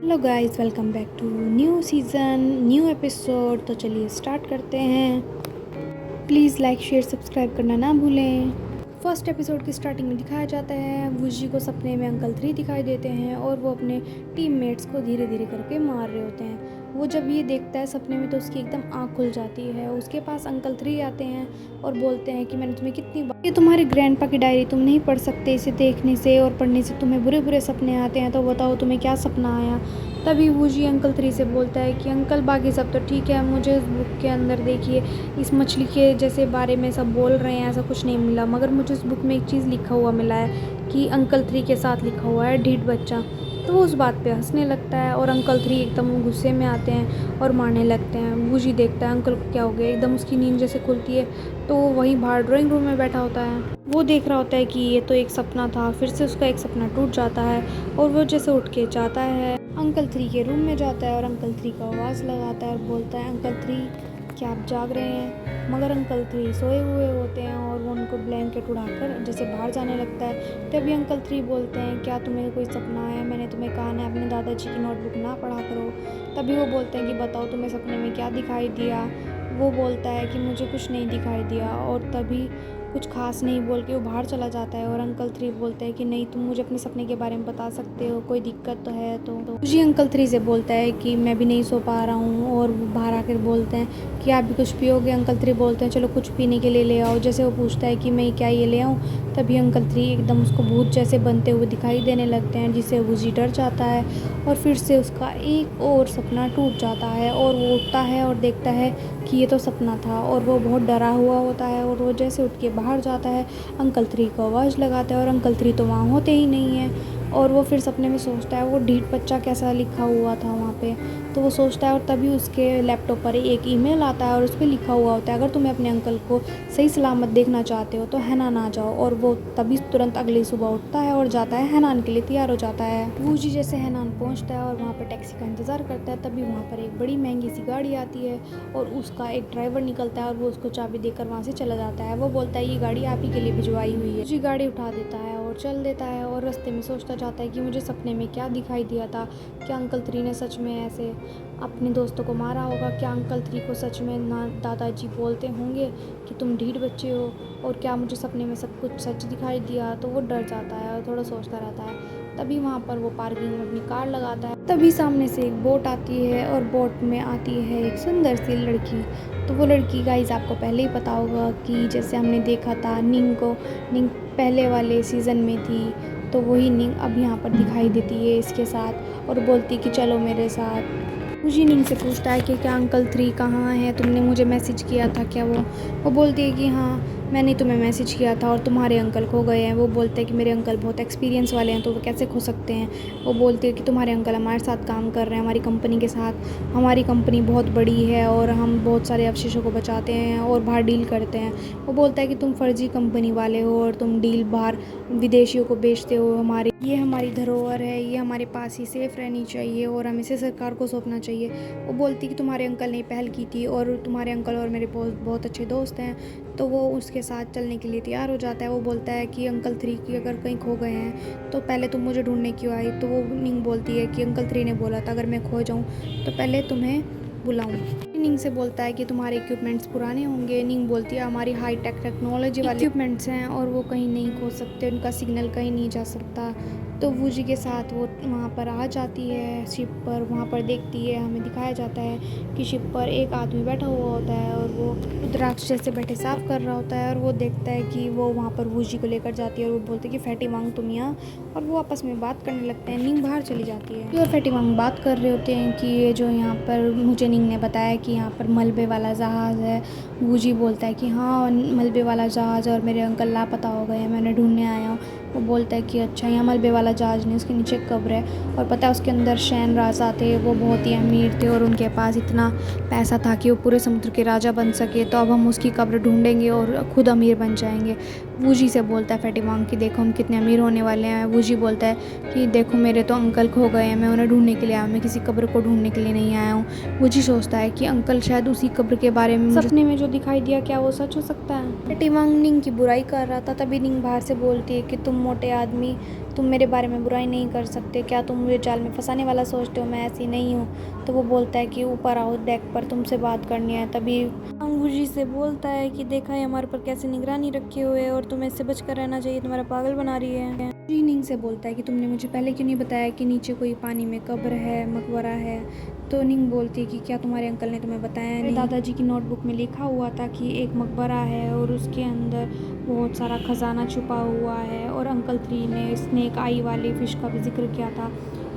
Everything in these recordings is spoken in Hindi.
Hello guys, welcome back to new season, new episode. तो चलिए स्टार्ट करते हैं। प्लीज़ लाइक शेयर सब्सक्राइब करना ना भूलें। फर्स्ट एपिसोड की स्टार्टिंग में दिखाया जाता है वुजी को सपने में अंकल 3 दिखाई देते हैं और वो अपने टीममेट्स को धीरे धीरे करके मार रहे होते हैं। वो जब ये देखता है सपने में तो उसकी एकदम आँख खुल जाती है। उसके पास अंकल 3 आते हैं और बोलते हैं कि मैंने तुम्हें कितनी बार, ये तुम्हारे ग्रैंडपा की डायरी तुम नहीं पढ़ सकते, इसे देखने से और पढ़ने से तुम्हें बुरे बुरे सपने आते हैं, तो बताओ तुम्हें क्या सपना आया। तभी वुजी अंकल 3 से बोलता है कि अंकल बाकी सब तो ठीक है, मुझे इस बुक के अंदर देखिए इस मछली के जैसे बारे में सब बोल रहे हैं, ऐसा कुछ नहीं मिला, मगर मुझे इस बुक में एक चीज़ लिखा हुआ मिला है कि अंकल 3 के साथ लिखा हुआ है ढीठ बच्चा। तो वो उस बात पे हंसने लगता है और अंकल 3 एकदम गुस्से में आते हैं और मारने लगते हैं। वुजी देखता है अंकल को क्या हो गया, एकदम उसकी नींद जैसे खुलती है तो वो वहीं बाहर ड्राइंग रूम में बैठा होता है। वो देख रहा होता है कि ये तो एक सपना था। फिर से उसका एक सपना टूट जाता है और वो जैसे उठ के जाता है, अंकल 3 के रूम में जाता है और अंकल 3 को आवाज़ लगाता है और बोलता है अंकल 3 क्या आप जाग रहे हैं। मगर अंकल 3 सोए हुए होते हैं और वो उनको ब्लैंकेट उड़ाकर जैसे बाहर जाने लगता है। तभी अंकल 3 बोलते हैं क्या तुम्हें कोई सपना आया, मैंने तुम्हें कहा ना अपने दादाजी की नोटबुक ना पढ़ा करो। तभी वो बोलते हैं कि बताओ तुम्हें सपने में क्या दिखाई दिया। वो बोलता है कि मुझे कुछ नहीं दिखाई दिया और तभी कुछ खास नहीं बोल के वो बाहर चला जाता है। और अंकल 3 बोलते हैं कि नहीं, तुम मुझे अपने सपने के बारे में बता सकते हो, कोई दिक्कत तो है तो मुझे अंकल 3 से बोलता है कि मैं भी नहीं सो पा रहा हूँ और वो बाहर आकर बोलते हैं कि आप भी कुछ पियोगे। अंकल 3 बोलते हैं चलो कुछ पीने के लिए ले आओ। जैसे वो पूछता है कि मैं क्या ये ले आऊँ, तभी अंकल 3 एकदम उसको भूत जैसे बनते हुए दिखाई देने लगते हैं, जिससे वुजी डर जाता है और फिर से उसका एक और सपना टूट जाता है और वो उठता है और देखता है कि ये तो सपना था और वो बहुत डरा हुआ होता है और वो जैसे उठ के बाहर जाता है अंकल 3 को आवाज़ लगाता है और अंकल 3 तो वहाँ होते ही नहीं है। और वो फिर सपने में सोचता है वो ढीठ बच्चा कैसा लिखा हुआ था वहाँ पे, तो वो सोचता है और तभी उसके लैपटॉप पर एक ईमेल आता है और उस पर लिखा हुआ होता है अगर तुम्हें अपने अंकल को सही सलामत देखना चाहते हो तो हैनान आ जाओ। और वो तभी तुरंत अगली सुबह उठता है और जाता है हैनान के लिए तैयार हो जाता है। वूजी जैसे हैनान पहुँचता है और वहाँ पर टैक्सी का इंतज़ार करता है, तभी वहाँ पर एक बड़ी महंगी सी गाड़ी आती है और उसका एक ड्राइवर निकलता है और वो उसको चाबी देकर वहाँ से चला जाता है। वो बोलता है ये गाड़ी आप ही के लिए भिजवाई हुई है। जी गाड़ी उठा देता है और चल देता है और रास्ते में सोचता जाता है कि मुझे सपने में क्या दिखाई दिया था, क्या अंकल 3 ने सच में ऐसे अपने दोस्तों को मारा होगा, क्या अंकल 3 को सच में ना दादाजी बोलते होंगे कि तुम ढीठ बच्चे हो, और क्या मुझे सपने में सब कुछ सच दिखाई दिया। तो वो डर जाता है और थोड़ा सोचता रहता है। तभी वहाँ पर वो पार्किंग में अपनी कार लगाता है। तभी सामने से एक बोट आती है और बोट में आती है एक सुंदर सी लड़की। तो वो लड़की गाइस आपको पहले ही पता होगा कि जैसे हमने देखा था निंग को, निंग पहले वाले सीज़न में थी, तो वही निंग अब यहाँ पर दिखाई देती है इसके साथ और बोलती कि चलो मेरे साथ। मुझे निंग से पूछता है कि क्या अंकल 3 कहाँ है, तुमने मुझे मैसेज किया था क्या। वो बोलती है कि हाँ मैंने तुम्हें मैसेज किया था और तुम्हारे अंकल खो गए हैं। वो बोलते हैं कि मेरे अंकल बहुत एक्सपीरियंस वाले हैं तो वो कैसे खो सकते हैं। वो बोलती है कि तुम्हारे अंकल हमारे साथ काम कर रहे हैं, हमारी कंपनी के साथ, हमारी कंपनी बहुत बड़ी है और हम बहुत सारे अवशेषों को बचाते हैं और बाहर डील करते हैं। वो बोलता है कि तुम फर्जी कंपनी वाले हो और तुम डील बाहर विदेशियों को बेचते हो। ये हमारी धरोहर है, ये हमारे पास ही सेफ रहनी चाहिए और हमें इसे सरकार को सौंपना चाहिए। वो बोलती कि तुम्हारे अंकल ने पहल की थी और तुम्हारे अंकल और मेरे बहुत अच्छे दोस्त हैं, तो वो उसके साथ चलने के लिए तैयार हो जाता है। वो बोलता है कि अंकल 3 की अगर कहीं खो गए हैं तो पहले तुम मुझे ढूंढने क्यों आई। तो वो निंग बोलती है कि अंकल 3 ने बोला था अगर मैं खो जाऊँ तो पहले तुम्हें बुलाऊँ। निंग से बोलता है कि तुम्हारे इक्विपमेंट्स पुराने होंगे। निंग बोलती है हमारी हाई टेक टेक्नोलॉजी वाले इक्विपमेंट्स हैं और वो कहीं नहीं खो सकते, उनका सिग्नल कहीं नहीं जा सकता। तो वूजी के साथ वो वहाँ पर आ जाती है शिप पर। वहाँ पर देखती है, हमें दिखाया जाता है कि शिप पर एक आदमी बैठा हुआ होता है और वो रुद्राक्ष जैसे बैठे साफ कर रहा होता है और वो देखता है कि वो वहाँ पर वूजी को लेकर जाती है और वो बोलते हैं कि फैटी वांग तुम यहाँ, और वो आपस में बात करने लगते हैं। निंग बाहर चली जाती है और फैटी वांग बात कर रहे होते हैं कि ये जो यहाँ पर मुझे निंग ने बताया कि यहाँ पर मलबे वाला जहाज़ है। वूजी बोलता है कि हाँ मलबे वाला जहाज़ और मेरे अंकल लापता हो गए हैं, मैंने ढूंढने आया हूँ। वो बोलता है कि अच्छा यहाँ मलबे वाला जहाज़ नहीं, उसके नीचे कब्र है और पता है उसके अंदर शैन राजा थे, वो बहुत ही अमीर थे और उनके पास इतना पैसा था कि वो पूरे समुद्र के राजा बन सके। तो अब हम उसकी कब्र ढूंढेंगे और खुद अमीर बन जाएंगे। वूजी से बोलता है फैटी वांग कि देखो हम कितने अमीर होने वाले हैं। वूजी बोलता है कि देखो मेरे तो अंकल खो गए हैं, मैं उन्हें ढूंढने के लिए आया हूँ, मैं किसी कब्र को ढूंढने के लिए नहीं आया हूँ। वूजी सोचता है कि अंकल शायद उसी कब्र के बारे में सपने में जो दिखाई दिया क्या वो सच हो सकता है। फैटी वांग निंग की बुराई कर रहा था, तभी निंग बाहर से बोलती है कि तुम मोटे आदमी तुम मेरे बारे में बुराई नहीं कर सकते, क्या तुम मुझे जाल में फंसाने वाला सोचते हो? मैं ऐसी नहीं हूँ। तो वो बोलता है कि ऊपर आओ, डेक पर तुमसे बात करनी है। तभी अंगूजी से बोलता है कि देखा है हमारे पर कैसे निगरानी रखी हुई है और तुम्हें इससे बचकर रहना चाहिए, तुम्हारा पागल बना रही है। नींग से बोलता है कि तुमने मुझे पहले क्यों नहीं बताया कि नीचे कोई पानी में कब्र है, मकबरा है। तो नींग बोलती है कि क्या तुम्हारे अंकल ने तुम्हें बताया नहीं? दादाजी की नोटबुक में लिखा हुआ था कि एक मकबरा है और उसके अंदर बहुत सारा खजाना छुपा हुआ है, और अंकल 3 ने स्नेक आई वाली फ़िश का भी जिक्र किया था।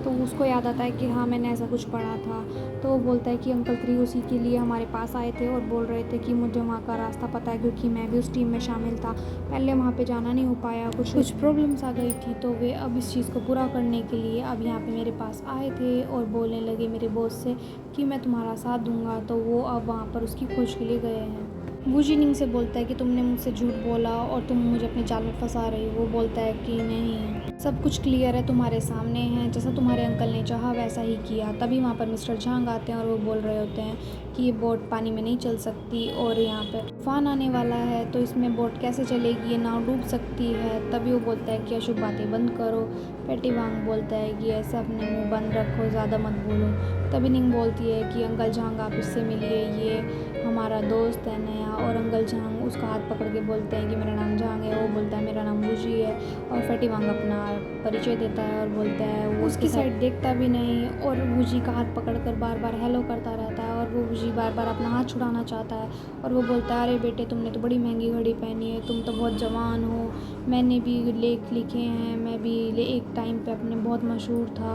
तो उसको याद आता है कि हाँ, मैंने ऐसा कुछ पढ़ा था। तो वो बोलता है कि अंकल 3 उसी के लिए हमारे पास आए थे और बोल रहे थे कि मुझे वहाँ का रास्ता पता है, क्योंकि मैं भी उस टीम में शामिल था। पहले वहाँ पे जाना नहीं हो पाया, कुछ प्रॉब्लम्स आ गई थी, तो वे अब इस चीज़ को पूरा करने के लिए अब यहाँ पे मेरे पास आए थे और बोलने लगे मेरे बॉस से कि मैं तुम्हारा साथ दूंगा। तो वो अब वहाँ पर उसकी खोज के लिए गए हैं। वूजिनिंग से बोलता है कि तुमने मुझसे झूठ बोला और तुम मुझे अपने जाल में फंसा रही हो। वो बोलता है कि नहीं, सब कुछ क्लियर है, तुम्हारे सामने है, जैसा तुम्हारे अंकल ने चाहा वैसा ही किया। तभी वहाँ पर मिस्टर झांग आते हैं और वो बोल रहे होते हैं कि ये बोट पानी में नहीं चल सकती और यहाँ पर तूफान आने वाला है, तो इसमें बोट कैसे चलेगी, ये नाव डूब सकती है। तभी वो बोलता है कि अशुभ बातें बंद करो। पेटी वांग बोलता है कि ऐसा अपने मुँह बंद रखो, ज़्यादा मत बोलो। तभी निंग बोलती है कि अंकल झांग आप इससे मिलिए, ये हमारा दोस्त है नया। और अंकल झांग उसका हाथ पकड़ के बोलते हैं कि मेरा नाम झांग है। वो बोलता है मेरा नाम वूजी है, और फेटी वांग अपना परिचय देता है और बोलता है वो उसकी साइड देखता भी नहीं और वूजी का हाथ पकड़कर बार बार हेलो करता रहता है, और वो वूजी बार बार अपना हाथ छुड़ाना चाहता है। और वो बोलता है अरे बेटे, तुमने तो बड़ी महंगी घड़ी पहनी है, तुम तो बहुत जवान हो, मैंने भी लेख लिखे हैं, मैं भी एक टाइम पे अपने बहुत मशहूर था।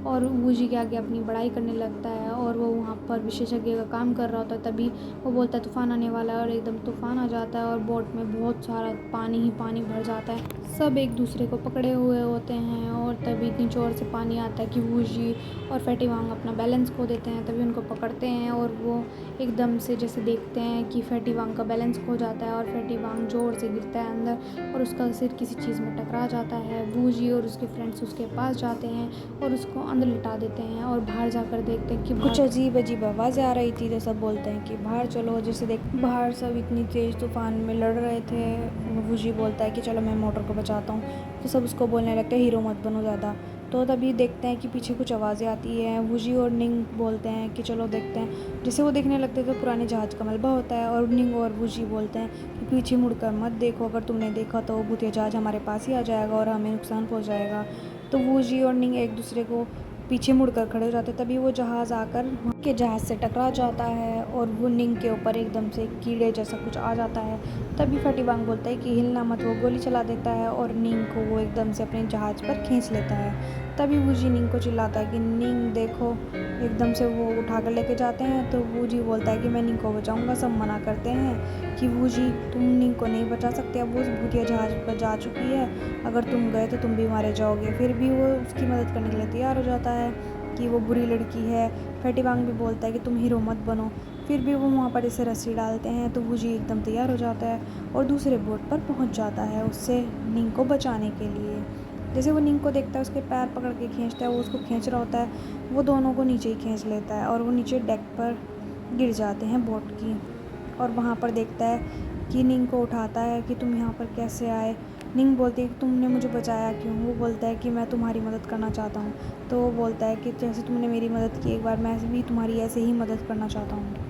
और वूजी के आगे अपनी बड़ाई करने लगता है, और वो वहाँ पर विशेषज्ञ का काम कर रहा होता है। तभी वो बोलता है तूफ़ान आने वाला है, और एकदम तूफ़ान आ जाता है और बोट में बहुत सारा पानी ही पानी भर जाता है। सब एक दूसरे को पकड़े हुए होते हैं, और तभी इतनी ज़ोर से पानी आता है कि वूजी और फेटी वांग अपना बैलेंस खो देते हैं। तभी उनको पकड़ते हैं और वो एकदम से जैसे देखते हैं कि फेटी वांग का बैलेंस खो जाता है और फेटी वांग ज़ोर से गिरता है अंदर और उसका सिर किसी चीज़ में टकरा जाता है। वूजी और उसके फ्रेंड्स उसके पास जाते हैं और उसको अंदर लिटा देते हैं, और बाहर जाकर देखते हैं कि कुछ अजीब अजीब आवाज़ें आ रही थी। तो सब बोलते हैं कि बाहर चलो, जैसे देख बाहर सब इतनी तेज़ तूफ़ान में लड़ रहे थे। वूजी बोलता है कि चलो मैं मोटर को बचाता हूँ। तो सब उसको बोलने लगते हैं हीरो मत बनो ज़्यादा। तो तभी देखते हैं कि पीछे कुछ आवाज़ें आती हैं। वूजी और निंग बोलते हैं कि चलो देखते हैं। जैसे वो देखने लगते हैं तो पुराने जहाज़ का मलबा होता है, और निंग और वूजी बोलते हैं कि पीछे मुड़कर मत देखो, अगर तुमने देखा तो वो भूतिया जहाज़ हमारे पास ही आ जाएगा और हमें नुकसान पहुँचाएगा। तो वूजी और निंग एक दूसरे को पीछे मुड़कर खड़े हो जाते हैं। तभी वो जहाज़ आकर के जहाज़ से टकरा जाता है और वो निंग के ऊपर एकदम से कीड़े जैसा कुछ आ जाता है। तभी फटी वांग बोलता है कि हिलना मत। वो गोली चला देता है और निंग को वो एकदम से अपने जहाज़ पर खींच लेता है। तभी वूजी निंग को चिल्लाता है कि निंग देखो, एकदम से वो उठा कर लेके जाते हैं। तो वूजी बोलता है कि मैं निंग को बचाऊंगा। सब मना करते हैं कि वूजी तुम निंग को नहीं बचा सकते, अब वो उस भूतिया जहाज़ पर जा चुकी है, अगर तुम गए तो तुम भी मारे जाओगे। फिर भी वो उसकी मदद करने के लिए तैयार हो जाता है कि वो बुरी लड़की है। फेटी वांग भी बोलता है कि तुम हीरो मत बनो। फिर भी वो वहाँ पर जैसे रस्सी डालते हैं तो वूजी एकदम तैयार हो जाता है और दूसरे बोट पर पहुँच जाता है उससे निंग को बचाने के लिए। जैसे वो निंग को देखता है, उसके पैर पकड़ के खींचता है, वो उसको खींच रहा होता है, वो दोनों को नीचे ही खींच लेता है और वो नीचे डेक पर गिर जाते हैं बोट की। और वहाँ पर देखता है कि निंग को उठाता है कि तुम यहाँ पर कैसे आए। निंग बोलती है कि तुमने मुझे बचाया क्यों। वो बोलता है कि मैं तुम्हारी मदद करना चाहता हूँ। तो वो बोलता है कि जैसे तुमने मेरी मदद की एक बार, मैं भी तुम्हारी ऐसे ही मदद करना चाहता हूँ।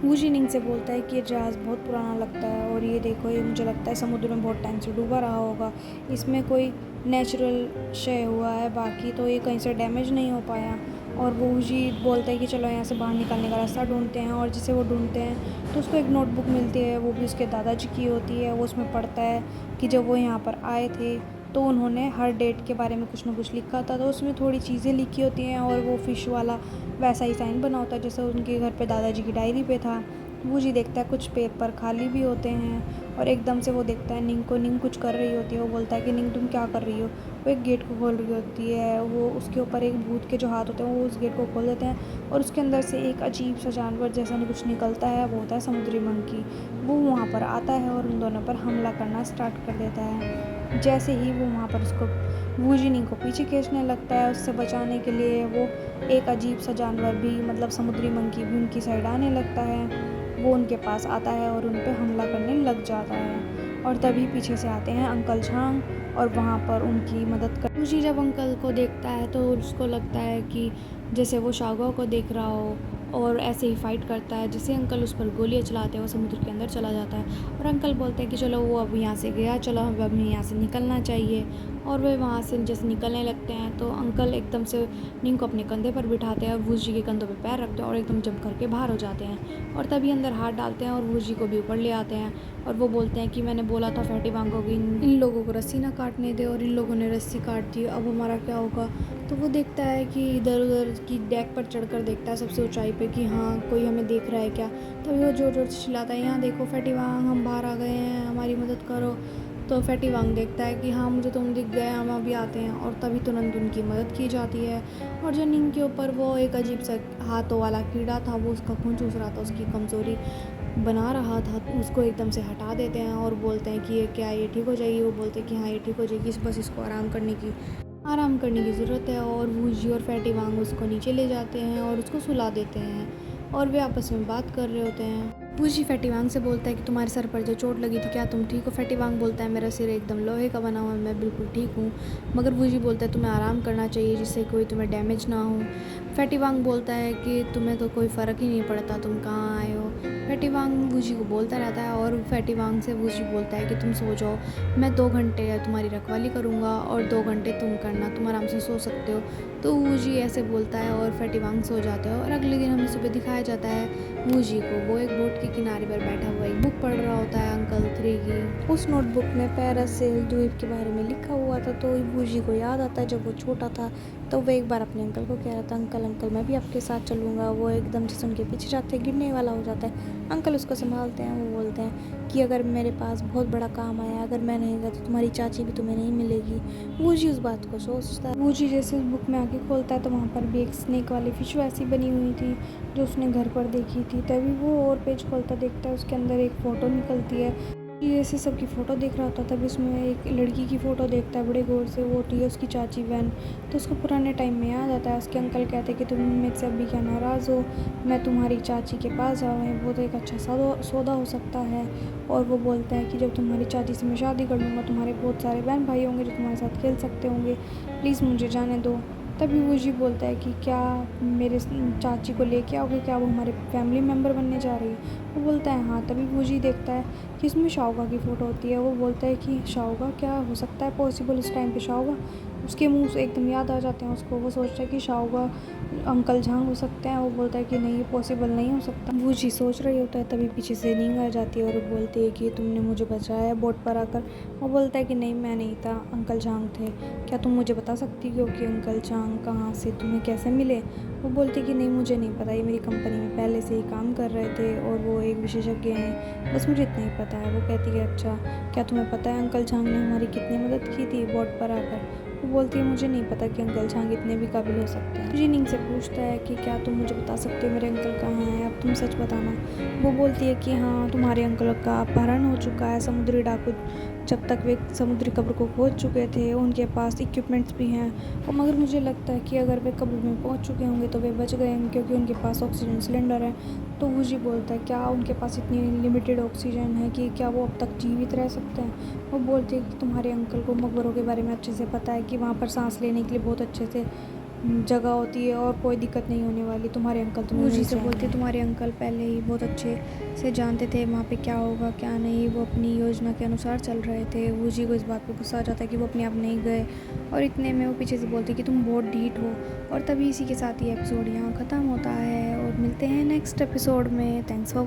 वूजी निंग से बोलता है कि ये जहाज़ बहुत पुराना लगता है, और ये देखो, ये मुझे लगता है समुद्र में बहुत टाइम से डूबा रहा होगा, इसमें कोई नेचुरल क्षय हुआ है, बाकी तो ये कहीं से डैमेज नहीं हो पाया। और वो वूजी बोलता है कि चलो यहाँ से बाहर निकलने का रास्ता ढूंढते हैं। और जिसे वो ढूंढते हैं तो उसको एक नोटबुक मिलती है, वो भी उसके दादाजी की होती है। वो उसमें पढ़ता है कि जब वो यहाँ पर आए थे तो उन्होंने हर डेट के बारे में कुछ ना कुछ लिखा था। तो उसमें थोड़ी चीज़ें लिखी होती हैं, और वो फ़िश वाला वैसा ही साइन बना होता है जैसे उनके घर पे दादाजी की डायरी पे था। वूजी देखता है कुछ पेपर खाली भी होते हैं, और एकदम से वो देखता है निंग को। निंग कुछ कर रही होती है। वो बोलता है कि निंग तुम क्या कर रही हो। वो एक गेट को खोल रही होती है। वो उसके ऊपर एक भूत के जो हाथ होते हैं वो उस गेट को खोल देते हैं, और उसके अंदर से एक अजीब सा जानवर जैसा कुछ निकलता है। वो होता है समुद्री मंकी। वो वहाँ पर आता है और उन दोनों पर हमला करना स्टार्ट कर देता है। जैसे ही वो वहाँ पर उसको वूजी निंग को पीछे खींचने लगता है उससे बचाने के लिए, वो एक अजीब सा जानवर भी, मतलब समुद्री मंकी भी उनकी साइड आने लगता है। वो उनके पास आता है और उन पे हमला करने लग जाता है। और तभी पीछे से आते हैं अंकल झांग, और वहाँ पर उनकी मदद कर। वूजी जब अंकल को देखता है तो उसको लगता है कि जैसे वो शाओगो को देख रहा हो और ऐसे ही फ़ाइट करता है। जैसे अंकल उस पर गोलियाँ चलाते हैं वो समुद्र के अंदर चला जाता है और अंकल बोलते हैं कि चलो वो अब यहाँ से गया, चलो हमें यहाँ से निकलना चाहिए। और वे वहाँ से जैसे निकलने लगते हैं तो अंकल एकदम से निंग को अपने कंधे पर बिठाते हैं और वूजी के कंधों पे पैर रखते हैं और एकदम जंप करके बाहर हो जाते हैं और तभी अंदर हाथ डालते हैं और वूजी को भी ऊपर ले आते हैं और वो बोलते हैं कि मैंने बोला था फैटी वांग को कि इन लोगों को रस्सी ना काटने दे और इन लोगों ने रस्सी काट दी, अब हमारा क्या होगा। तो वो देखता है कि इधर उधर की डेक पर चढ़कर देखता है सबसे ऊंचाई पे कि हाँ कोई हमें देख रहा है क्या। तभी वो जोर जोर से चिल्लाता है, यहाँ देखो फैटी वांग, हम बाहर आ गए हैं, हमारी मदद करो। तो फैटी वांग देखता है कि हाँ मुझे तुम दिख गए, हम अभी आते हैं और तभी तुरंत उनकी मदद की जाती है। और जो निंग के ऊपर वो एक अजीब सा हाथों वाला कीड़ा था वो उसका खून चूस रहा था, उसकी कमज़ोरी बना रहा था, उसको एकदम से हटा देते हैं और बोलते हैं कि ये क्या, ये ठीक हो जाएगी। वो बोलते हैं कि हाँ ये ठीक हो जाएगी, बस इसको आराम करने की ज़रूरत है। और वूजी और फैटी वांग उसको नीचे ले जाते हैं और उसको सुला देते हैं और वे आपस में बात कर रहे होते हैं। वूजी फैटी वांग से बोलता है कि तुम्हारे सर पर जो चोट लगी थी क्या तुम ठीक हो। फैटी वांग बोलता है मेरा सिर एकदम लोहे का बना हुआ है, मैं बिल्कुल ठीक हूँ। मगर वूजी बोलता है तुम्हें आराम करना चाहिए जिससे कोई तुम्हें डैमेज ना हो। फैटी वांग बोलता है कि तुम्हें तो कोई फ़र्क ही नहीं पड़ता, तुम कहाँ आए हो। फैटी वांग वूजी को बोलता रहता है और फैटी वांग से वूजी बोलता है कि तुम सो जाओ, मैं 2 घंटे तुम्हारी रखवाली करूँगा और 2 घंटे तुम करना, तुम आराम से सो सकते हो। तो वूजी ऐसे बोलता है और फैटी वांग सो जाते हो। और अगले दिन हमें सुबह दिखाया जाता है वूजी को, वो एक बोट के किनारे पर बैठा हुआ एक बुक पढ़ रहा होता है अंकल 3 की। उस नोटबुक में पैरासेल द्वीप के बारे में लिखा हुआ था। तो वूजी को याद आता है जब वो छोटा था तो वो एक बार अपने अंकल को कह रहा था, अंकल अंकल मैं भी आपके साथ चलूँगा। वो एकदम से उनके पीछे जाते हैं, गिरने वाला हो जाता है। अंकल उसको संभालते हैं, वो बोलते हैं कि अगर मेरे पास बहुत बड़ा काम आया, अगर मैं नहीं गया तो तुम्हारी चाची भी तुम्हें नहीं मिलेगी। वूजी उस बात को सोचता है। वूजी जैसे उस बुक में आके खोलता है तो वहाँ पर भी एक स्नेक वाली फिश वैसी बनी हुई थी जो उसने घर पर देखी थी। तभी वो और पेज खोलता देखता है, उसके अंदर एक फ़ोटो निकलती है। ये ऐसे सबकी फ़ोटो देख रहा होता तभी उसमें एक लड़की की फ़ोटो देखता है बड़े गौर से, वो होती है उसकी चाची बहन। तो उसको पुराने टाइम में याद आता है। उसके अंकल कहते हैं कि तुम मेरे से अभी क्या नाराज़ हो, मैं तुम्हारी चाची के पास जा रहा हूँ, वो तो एक अच्छा सौदा हो सकता है। और वो बोलता है कि जब तुम्हारी चाची से मैं शादी कर लूँगा तुम्हारे बहुत सारे बहन भाई होंगे जो तुम्हारे साथ खेल सकते होंगे, प्लीज़ मुझे जाने दो। तभी वूजी बोलता है कि क्या मेरे चाची को लेके आओगे, क्या वो हमारे फैमिली मेम्बर बनने जा रही है। वो बोलता है हाँ। तभी वूजी देखता है कि उसमें शाओगा की फ़ोटो होती है। वो बोलता है कि शाओगा क्या हो सकता है पॉसिबल इस टाइम पे शाओगा। उसके मुंह से एकदम याद आ जाते हैं उसको। वो सोचता है कि शाओगा अंकल झांग हो सकते हैं। वो बोलता है कि नहीं ये पॉसिबल नहीं हो सकता। वूजी सोच रही होता है तभी पीछे से नींग आ जाती है और वो बोलती है कि तुमने मुझे बचाया बोट पर आकर। वो बोलता है कि नहीं मैं नहीं था, अंकल झांग थे। क्या तुम मुझे बता सकती हो कि अंकल झांग कहाँ से तुम्हें कैसे मिले। वो बोलती कि नहीं मुझे नहीं पता, ये मेरी कंपनी में पहले से ही काम कर रहे थे और वो एक विशेषज्ञ हैं, बस मुझे इतना ही पता है। वो कहती है अच्छा क्या तुम्हें पता है अंकल झांग ने हमारी कितनी मदद की थी बोट पर आकर। वो बोलती है मुझे नहीं पता कि अंकल झांग इतने भी काबिल हो सकते हैं। जिनिंग से पूछता है कि क्या तुम मुझे बता सकते हो मेरे अंकल कहाँ हैं, अब तुम सच बताना। वो बोलती है कि हाँ तुम्हारे अंकल का अपहरण हो चुका है, समुद्री डाकू जब तक वे समुद्री कब्र को खोज चुके थे उनके पास इक्विपमेंट्स भी हैं। और मगर मुझे लगता है कि अगर वे कब्र में पहुंच चुके होंगे तो वे बच गए क्योंकि उनके पास ऑक्सीजन सिलेंडर है। तो वूजी बोलता है क्या उनके पास इतनी लिमिटेड ऑक्सीजन है कि क्या वो अब तक जीवित रह सकते हैं। वो बोलती है कि तुम्हारे अंकल को मकबरों के बारे में अच्छे से पता है कि वहाँ पर सांस लेने के लिए बहुत अच्छे से जगह होती है और कोई दिक्कत नहीं होने वाली। तुम्हारे अंकल तुम्हें वूजी से बोलती है तुम्हारे अंकल पहले ही बहुत अच्छे से जानते थे वहाँ पे क्या होगा क्या नहीं, वो अपनी योजना के अनुसार चल रहे थे। वूजी को इस बात पे गुस्सा आ जाता है कि वो अपने आप नहीं गए और इतने में वो पीछे से बोलती है कि तुम बहुत ढीठ हो। और तभी इसी के साथ ये एपिसोड यहाँ ख़त्म होता है और मिलते हैं नेक्स्ट एपिसोड में। Thanks for